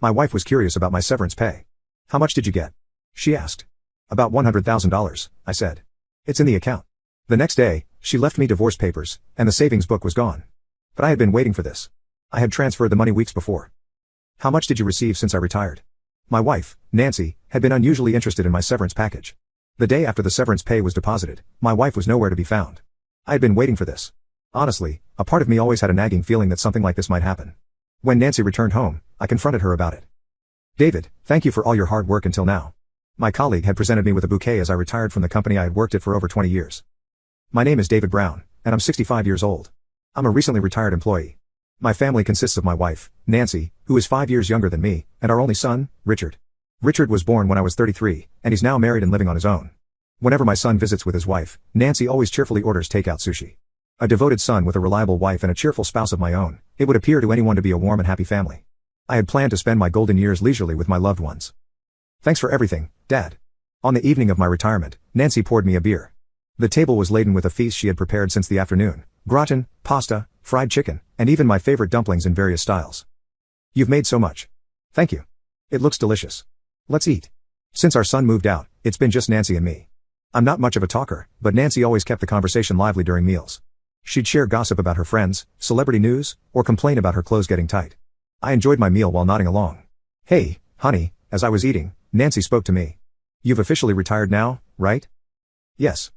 My wife was curious about my severance pay. How much did you get? She asked. About $100,000, I said. It's in the account. The next day, she left me divorce papers, and the savings book was gone. But I had been waiting for this. I had transferred the money weeks before. How much did you receive since I retired? My wife, Nancy, had been unusually interested in my severance package. The day after the severance pay was deposited, my wife was nowhere to be found. I had been waiting for this. Honestly, a part of me always had a nagging feeling that something like this might happen. When Nancy returned home, I confronted her about it. David, thank you for all your hard work until now. My colleague had presented me with a bouquet as I retired from the company I had worked at for over 20 years. My name is David Brown, and I'm 65 years old. I'm a recently retired employee. My family consists of my wife, Nancy, who is 5 years younger than me, and our only son, Richard. Richard was born when I was 33, and he's now married and living on his own. Whenever my son visits with his wife, Nancy always cheerfully orders takeout sushi. A devoted son with a reliable wife and a cheerful spouse of my own, it would appear to anyone to be a warm and happy family. I had planned to spend my golden years leisurely with my loved ones. Thanks for everything, Dad. On the evening of my retirement, Nancy poured me a beer. The table was laden with a feast she had prepared since the afternoon: gratin, pasta, fried chicken, and even my favorite dumplings in various styles. You've made so much. Thank you. It looks delicious. Let's eat. Since our son moved out, it's been just Nancy and me. I'm not much of a talker, but Nancy always kept the conversation lively during meals. She'd share gossip about her friends, celebrity news, or complain about her clothes getting tight. I enjoyed my meal while nodding along. Hey, honey, as I was eating, Nancy spoke to me. You've officially retired now, right? Yes.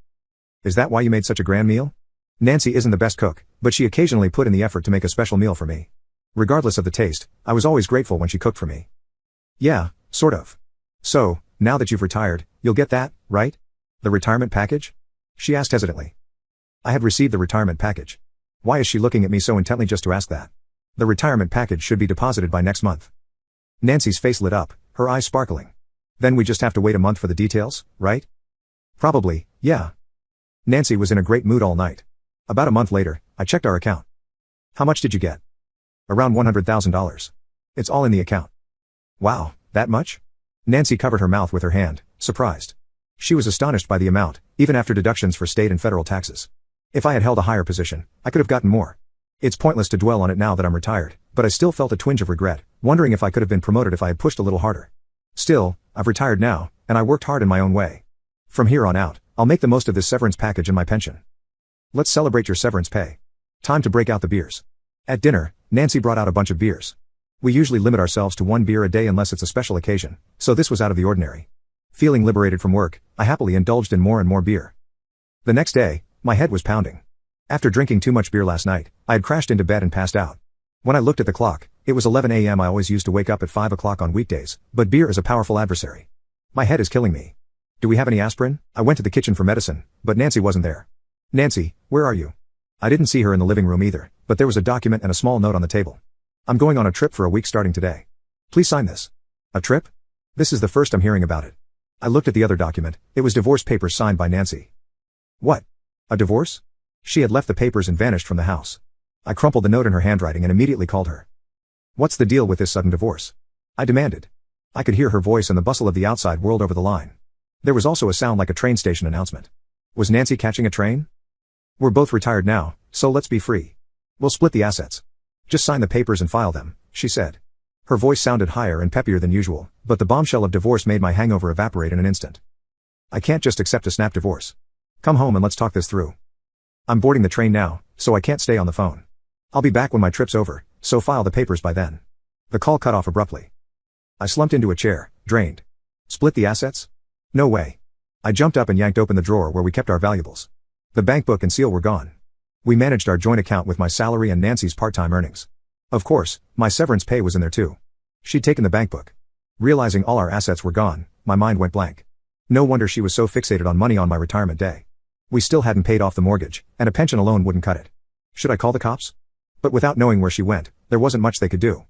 Is that why you made such a grand meal? Nancy isn't the best cook, but she occasionally put in the effort to make a special meal for me. Regardless of the taste, I was always grateful when she cooked for me. Yeah, sort of. So, now that you've retired, you'll get that, right? The retirement package? She asked hesitantly. I had received the retirement package. Why is she looking at me so intently just to ask that? The retirement package should be deposited by next month. Nancy's face lit up, her eyes sparkling. Then we just have to wait a month for the details, right? Probably, yeah. Nancy was in a great mood all night. About a month later, I checked our account. How much did you get? Around $100,000. It's all in the account. Wow, that much? Nancy covered her mouth with her hand, surprised. She was astonished by the amount, even after deductions for state and federal taxes. If I had held a higher position, I could have gotten more. It's pointless to dwell on it now that I'm retired, but I still felt a twinge of regret, wondering if I could have been promoted if I had pushed a little harder. Still, I've retired now, and I worked hard in my own way. From here on out, I'll make the most of this severance package and my pension. Let's celebrate your severance pay. Time to break out the beers. At dinner, Nancy brought out a bunch of beers. We usually limit ourselves to one beer a day unless it's a special occasion, so this was out of the ordinary. Feeling liberated from work, I happily indulged in more and more beer. The next day, my head was pounding. After drinking too much beer last night, I had crashed into bed and passed out. When I looked at the clock, it was 11 a.m. I always used to wake up at 5 o'clock on weekdays, but beer is a powerful adversary. My head is killing me. Do we have any aspirin? I went to the kitchen for medicine, but Nancy wasn't there. Nancy, where are you? I didn't see her in the living room either, but there was a document and a small note on the table. I'm going on a trip for a week starting today. Please sign this. A trip? This is the first I'm hearing about it. I looked at the other document. It was divorce papers signed by Nancy. What? A divorce? She had left the papers and vanished from the house. I crumpled the note in her handwriting and immediately called her. What's the deal with this sudden divorce? I demanded. I could hear her voice and the bustle of the outside world over the line. There was also a sound like a train station announcement. Was Nancy catching a train? We're both retired now, so let's be free. We'll split the assets. Just sign the papers and file them, she said. Her voice sounded higher and peppier than usual, but the bombshell of divorce made my hangover evaporate in an instant. I can't just accept a snap divorce. Come home and let's talk this through. I'm boarding the train now, so I can't stay on the phone. I'll be back when my trip's over, so file the papers by then. The call cut off abruptly. I slumped into a chair, drained. Split the assets? No way. I jumped up and yanked open the drawer where we kept our valuables. The bank book and seal were gone. We managed our joint account with my salary and Nancy's part-time earnings. Of course, my severance pay was in there too. She'd taken the bank book. Realizing all our assets were gone, my mind went blank. No wonder she was so fixated on money on my retirement day. We still hadn't paid off the mortgage, and a pension alone wouldn't cut it. Should I call the cops? But without knowing where she went, there wasn't much they could do.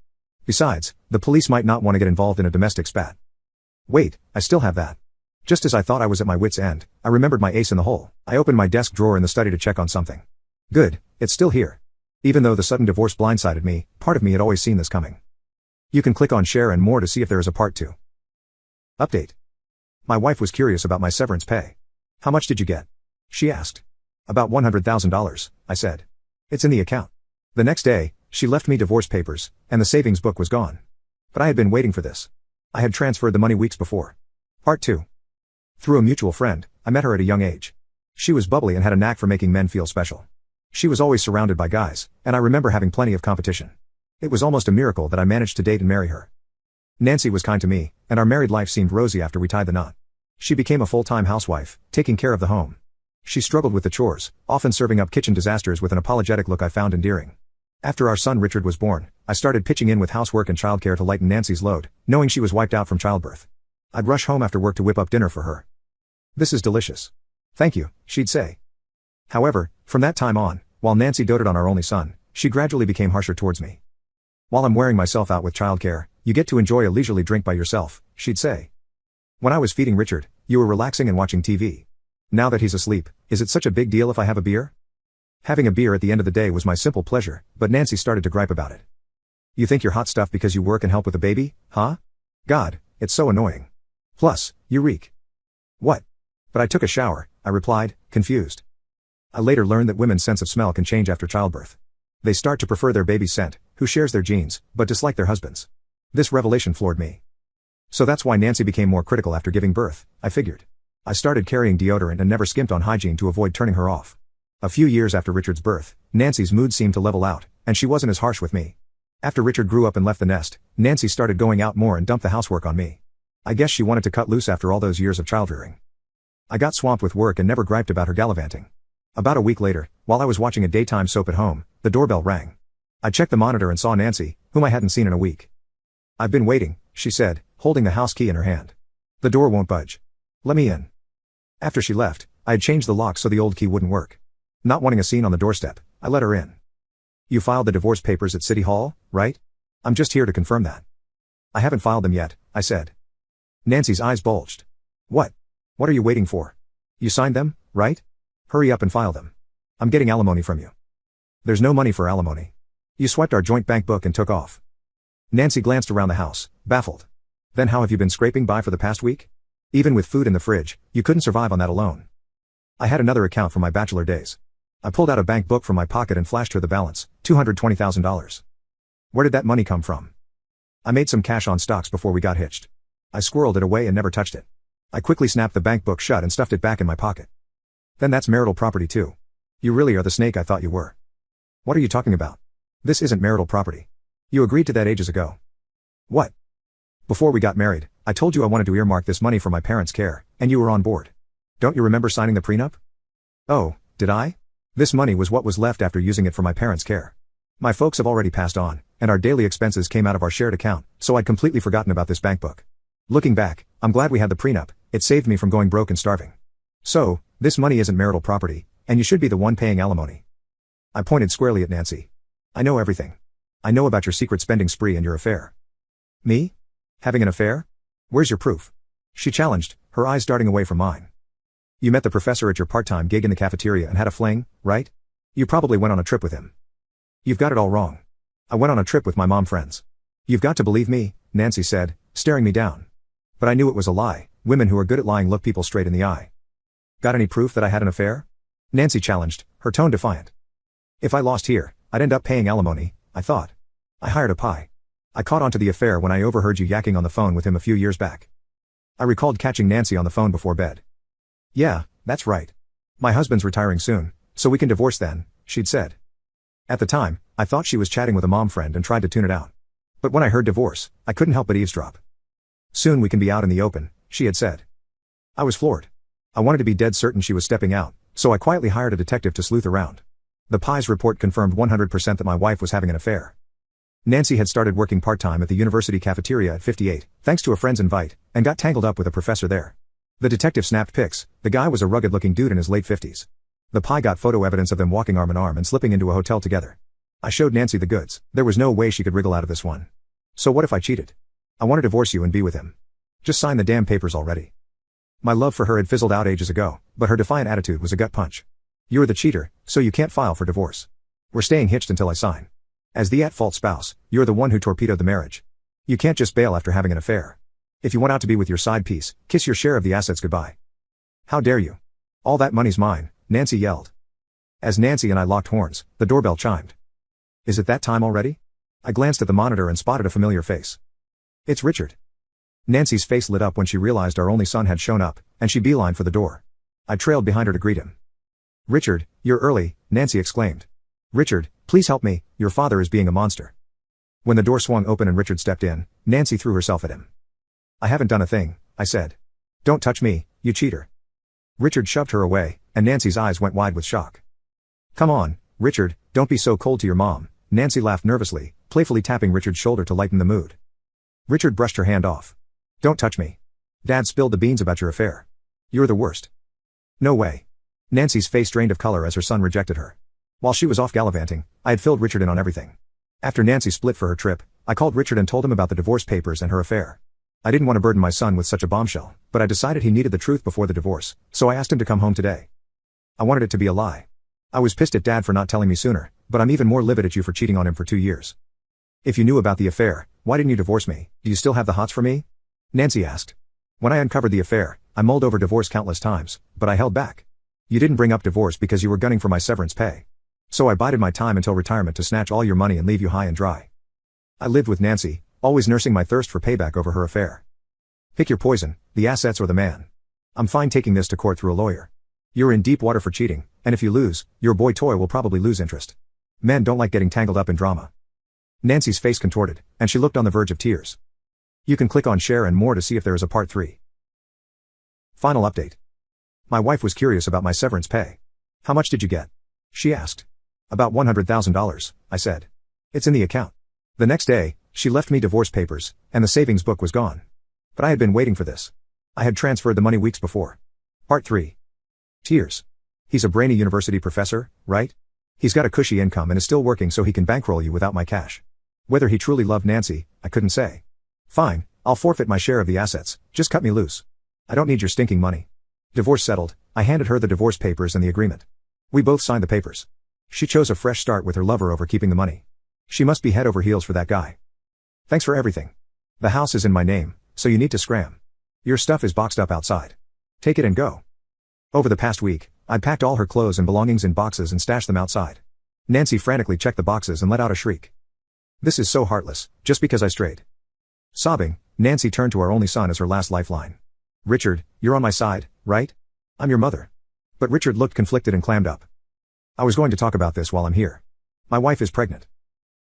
Besides, the police might not want to get involved in a domestic spat. Wait, I still have that. Just as I thought I was at my wit's end, I remembered my ace in the hole. I opened my desk drawer in the study to check on something. Good, it's still here. Even though the sudden divorce blindsided me, part of me had always seen this coming. You can click on share and more to see if there is a part 2. Update. My wife was curious about my severance pay. How much did you get? She asked. About $100,000, I said. It's in the account. The next day, she left me divorce papers, and the savings book was gone. But I had been waiting for this. I had transferred the money weeks before. Part 2. Through a mutual friend, I met her at a young age. She was bubbly and had a knack for making men feel special. She was always surrounded by guys, and I remember having plenty of competition. It was almost a miracle that I managed to date and marry her. Nancy was kind to me, and our married life seemed rosy after we tied the knot. She became a full-time housewife, taking care of the home. She struggled with the chores, often serving up kitchen disasters with an apologetic look I found endearing. After our son Richard was born, I started pitching in with housework and childcare to lighten Nancy's load, knowing she was wiped out from childbirth. I'd rush home after work to whip up dinner for her. "This is delicious. Thank you," she'd say. However, from that time on, while Nancy doted on our only son, she gradually became harsher towards me. "While I'm wearing myself out with childcare, you get to enjoy a leisurely drink by yourself," she'd say. "When I was feeding Richard, you were relaxing and watching TV. Now that he's asleep, is it such a big deal if I have a beer?" Having a beer at the end of the day was my simple pleasure, but Nancy started to gripe about it. "You think you're hot stuff because you work and help with the baby, huh? God, it's so annoying. Plus, you reek." "What?" "But I took a shower," I replied, confused. I later learned that women's sense of smell can change after childbirth. They start to prefer their baby's scent, who shares their genes, but dislike their husband's. This revelation floored me. So that's why Nancy became more critical after giving birth, I figured. I started carrying deodorant and never skimped on hygiene to avoid turning her off. A few years after Richard's birth, Nancy's mood seemed to level out, and she wasn't as harsh with me. After Richard grew up and left the nest, Nancy started going out more and dumped the housework on me. I guess she wanted to cut loose after all those years of childrearing. I got swamped with work and never griped about her gallivanting. About a week later, while I was watching a daytime soap at home, the doorbell rang. I checked the monitor and saw Nancy, whom I hadn't seen in a week. "I've been waiting," she said, holding the house key in her hand. "The door won't budge. Let me in." After she left, I had changed the lock so the old key wouldn't work. Not wanting a scene on the doorstep, I let her in. "You filed the divorce papers at City Hall, right?" "I'm just here to confirm that." "I haven't filed them yet," I said. Nancy's eyes bulged. "What? What are you waiting for? You signed them, right? Hurry up and file them. I'm getting alimony from you." "There's no money for alimony. You swiped our joint bank book and took off." Nancy glanced around the house, baffled. "Then how have you been scraping by for the past week? Even with food in the fridge, you couldn't survive on that alone." I had another account from my bachelor days. I pulled out a bank book from my pocket and flashed her the balance, $220,000. "Where did that money come from?" "I made some cash on stocks before we got hitched. I squirreled it away and never touched it." I quickly snapped the bank book shut and stuffed it back in my pocket. "Then that's marital property too. You really are the snake I thought you were." "What are you talking about? This isn't marital property. You agreed to that ages ago." "What?" "Before we got married, I told you I wanted to earmark this money for my parents' care, and you were on board. Don't you remember signing the prenup?" "Oh, did I?" "This money was what was left after using it for my parents' care. My folks have already passed on, and our daily expenses came out of our shared account, so I'd completely forgotten about this bank book. Looking back, I'm glad we had the prenup. It saved me from going broke and starving. So, this money isn't marital property, and you should be the one paying alimony." I pointed squarely at Nancy. "I know everything. I know about your secret spending spree and your affair." "Me? Having an affair? Where's your proof?" she challenged, her eyes darting away from mine. "You met the professor at your part-time gig in the cafeteria and had a fling, right? You probably went on a trip with him." "You've got it all wrong. I went on a trip with my mom friends." "You've got to believe me," Nancy said, staring me down. But I knew it was a lie. Women who are good at lying look people straight in the eye. "Got any proof that I had an affair?" Nancy challenged, her tone defiant. If I lost here, I'd end up paying alimony, I thought. "I hired a pie. I caught onto the affair when I overheard you yakking on the phone with him a few years back." I recalled catching Nancy on the phone before bed. "Yeah, that's right. My husband's retiring soon, so we can divorce then," she'd said. At the time, I thought she was chatting with a mom friend and tried to tune it out. But when I heard divorce, I couldn't help but eavesdrop. "Soon we can be out in the open," she had said. I was floored. I wanted to be dead certain she was stepping out, so I quietly hired a detective to sleuth around. The pie's report confirmed 100% that my wife was having an affair. Nancy had started working part-time at the university cafeteria at 58, thanks to a friend's invite, and got tangled up with a professor there. The detective snapped pics. The guy was a rugged-looking dude in his late 50s. The pie got photo evidence of them walking arm in arm and slipping into a hotel together. I showed Nancy the goods. There was no way she could wriggle out of this one. "So what if I cheated? I want to divorce you and be with him. Just sign the damn papers already." My love for her had fizzled out ages ago, but her defiant attitude was a gut punch. "You're the cheater, so you can't file for divorce. We're staying hitched until I sign. As the at-fault spouse, you're the one who torpedoed the marriage. You can't just bail after having an affair. If you want out to be with your side piece, kiss your share of the assets goodbye." "How dare you? All that money's mine," Nancy yelled. As Nancy and I locked horns, the doorbell chimed. "Is it that time already?" I glanced at the monitor and spotted a familiar face. It's Richard. Nancy's face lit up when she realized our only son had shown up, and she beelined for the door. I trailed behind her to greet him. Richard, you're early, Nancy exclaimed. Richard, please help me, your father is being a monster. When the door swung open and Richard stepped in, Nancy threw herself at him. I haven't done a thing, I said. Don't touch me, you cheater. Richard shoved her away, and Nancy's eyes went wide with shock. Come on, Richard, don't be so cold to your mom, Nancy laughed nervously, playfully tapping Richard's shoulder to lighten the mood. Richard brushed her hand off. Don't touch me. Dad spilled the beans about your affair. You're the worst. No way. Nancy's face drained of color as her son rejected her. While she was off gallivanting, I had filled Richard in on everything. After Nancy split for her trip, I called Richard and told him about the divorce papers and her affair. I didn't want to burden my son with such a bombshell, but I decided he needed the truth before the divorce, so I asked him to come home today. I wanted it to be a lie. I was pissed at Dad for not telling me sooner, but I'm even more livid at you for cheating on him for 2 years. If you knew about the affair, why didn't you divorce me? Do you still have the hots for me? Nancy asked. When I uncovered the affair, I mulled over divorce countless times, but I held back. You didn't bring up divorce because you were gunning for my severance pay. So I bided my time until retirement to snatch all your money and leave you high and dry. I lived with Nancy, always nursing my thirst for payback over her affair. Pick your poison, the assets or the man. I'm fine taking this to court through a lawyer. You're in deep water for cheating, and if you lose, your boy toy will probably lose interest. Men don't like getting tangled up in drama. Nancy's face contorted, and she looked on the verge of tears. You can click on share and more to see if there is a part 3. Final update. My wife was curious about my severance pay. How much did you get? She asked. About $100,000, I said. It's in the account. The next day, she left me divorce papers, and the savings book was gone. But I had been waiting for this. I had transferred the money weeks before. Part 3. Tears. He's a brainy university professor, right? He's got a cushy income and is still working so he can bankroll you without my cash. Whether he truly loved Nancy, I couldn't say. Fine, I'll forfeit my share of the assets, just cut me loose. I don't need your stinking money. Divorce settled, I handed her the divorce papers and the agreement. We both signed the papers. She chose a fresh start with her lover over keeping the money. She must be head over heels for that guy. Thanks for everything. The house is in my name, so you need to scram. Your stuff is boxed up outside. Take it and go. Over the past week, I'd packed all her clothes and belongings in boxes and stashed them outside. Nancy frantically checked the boxes and let out a shriek. This is so heartless, just because I strayed. Sobbing, Nancy turned to our only son as her last lifeline. Richard, you're on my side, right? I'm your mother. But Richard looked conflicted and clammed up. I was going to talk about this while I'm here. My wife is pregnant.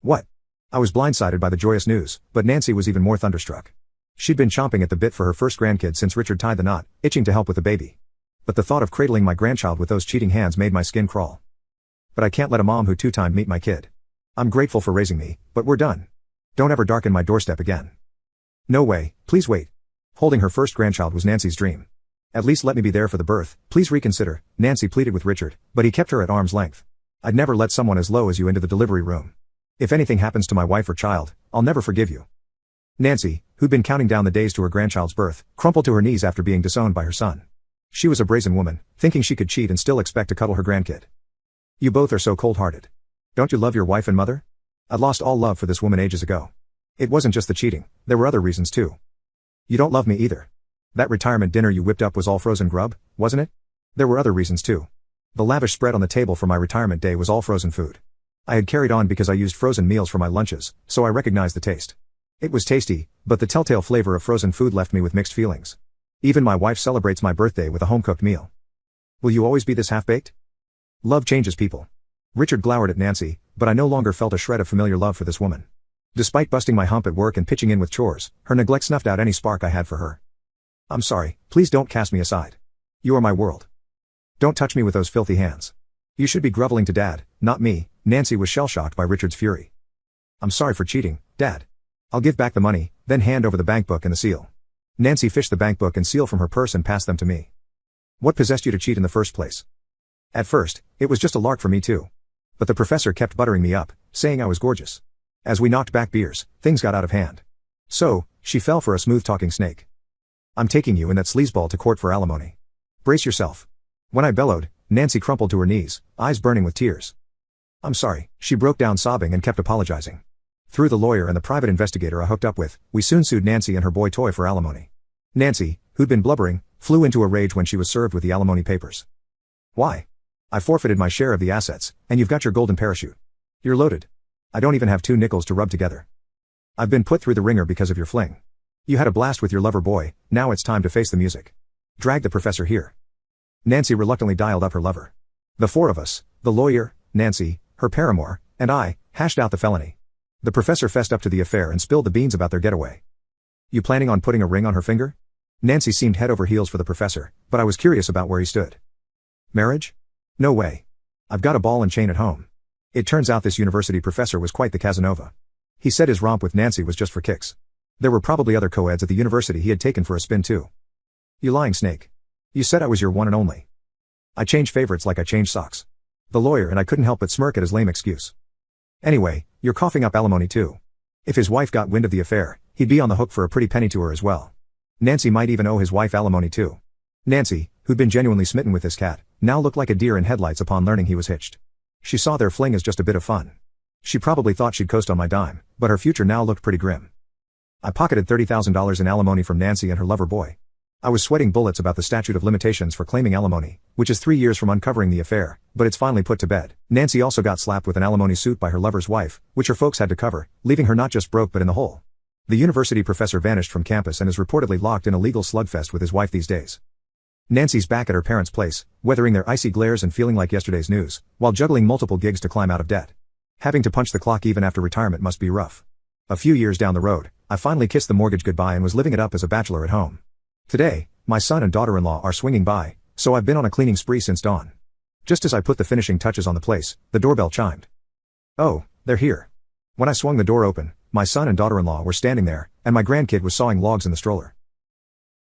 What? I was blindsided by the joyous news, but Nancy was even more thunderstruck. She'd been chomping at the bit for her first grandkid since Richard tied the knot, itching to help with the baby. But the thought of cradling my grandchild with those cheating hands made my skin crawl. But I can't let a mom who two-timed meet my kid. I'm grateful for raising me, but we're done. Don't ever darken my doorstep again. No way, please wait. Holding her first grandchild was Nancy's dream. At least let me be there for the birth, please reconsider, Nancy pleaded with Richard, but he kept her at arm's length. I'd never let someone as low as you into the delivery room. If anything happens to my wife or child, I'll never forgive you. Nancy, who'd been counting down the days to her grandchild's birth, crumpled to her knees after being disowned by her son. She was a brazen woman, thinking she could cheat and still expect to cuddle her grandkid. You both are so cold-hearted. Don't you love your wife and mother? I'd lost all love for this woman ages ago. It wasn't just the cheating, there were other reasons too. You don't love me either. That retirement dinner you whipped up was all frozen grub, wasn't it? There were other reasons too. The lavish spread on the table for my retirement day was all frozen food. I had carried on because I used frozen meals for my lunches, so I recognized the taste. It was tasty, but the telltale flavor of frozen food left me with mixed feelings. Even my wife celebrates my birthday with a home-cooked meal. Will you always be this half-baked? Love changes people. Richard glowered at Nancy, but I no longer felt a shred of familiar love for this woman. Despite busting my hump at work and pitching in with chores, her neglect snuffed out any spark I had for her. I'm sorry, please don't cast me aside. You are my world. Don't touch me with those filthy hands. You should be groveling to Dad, not me. Nancy was shell-shocked by Richard's fury. I'm sorry for cheating, Dad. I'll give back the money, then hand over the bank book and the seal. Nancy fished the bank book and seal from her purse and passed them to me. What possessed you to cheat in the first place? At first, it was just a lark for me too. But the professor kept buttering me up, saying I was gorgeous. As we knocked back beers, things got out of hand. So, she fell for a smooth-talking snake. I'm taking you and that sleazeball to court for alimony. Brace yourself. When I bellowed, Nancy crumpled to her knees, eyes burning with tears. I'm sorry, she broke down sobbing and kept apologizing. Through the lawyer and the private investigator I hooked up with, we soon sued Nancy and her boy toy for alimony. Nancy, who'd been blubbering, flew into a rage when she was served with the alimony papers. Why? I forfeited my share of the assets, and you've got your golden parachute. You're loaded. I don't even have 2 nickels to rub together. I've been put through the ringer because of your fling. You had a blast with your lover boy, now it's time to face the music. Drag the professor here. Nancy reluctantly dialed up her lover. The four of us, the lawyer, Nancy, her paramour, and I, hashed out the felony. The professor fessed up to the affair and spilled the beans about their getaway. You planning on putting a ring on her finger? Nancy seemed head over heels for the professor, but I was curious about where he stood. Marriage? No way. I've got a ball and chain at home. It turns out this university professor was quite the Casanova. He said his romp with Nancy was just for kicks. There were probably other co-eds at the university he had taken for a spin too. You lying snake. You said I was your one and only. I change favorites like I change socks. The lawyer and I couldn't help but smirk at his lame excuse. Anyway, you're coughing up alimony too. If his wife got wind of the affair, he'd be on the hook for a pretty penny to her as well. Nancy might even owe his wife alimony too. Nancy, who'd been genuinely smitten with this cat, now looked like a deer in headlights upon learning he was hitched. She saw their fling as just a bit of fun. She probably thought she'd coast on my dime, but her future now looked pretty grim. I pocketed $30,000 in alimony from Nancy and her lover boy. I was sweating bullets about the statute of limitations for claiming alimony, which is 3 years from uncovering the affair, but it's finally put to bed. Nancy also got slapped with an alimony suit by her lover's wife, which her folks had to cover, leaving her not just broke but in the hole. The university professor vanished from campus and is reportedly locked in a legal slugfest with his wife these days. Nancy's back at her parents' place, weathering their icy glares and feeling like yesterday's news, while juggling multiple gigs to climb out of debt. Having to punch the clock even after retirement must be rough. A few years down the road, I finally kissed the mortgage goodbye and was living it up as a bachelor at home. Today, my son and daughter-in-law are swinging by, so I've been on a cleaning spree since dawn. Just as I put the finishing touches on the place, the doorbell chimed. Oh, they're here. When I swung the door open, my son and daughter-in-law were standing there, and my grandkid was sawing logs in the stroller.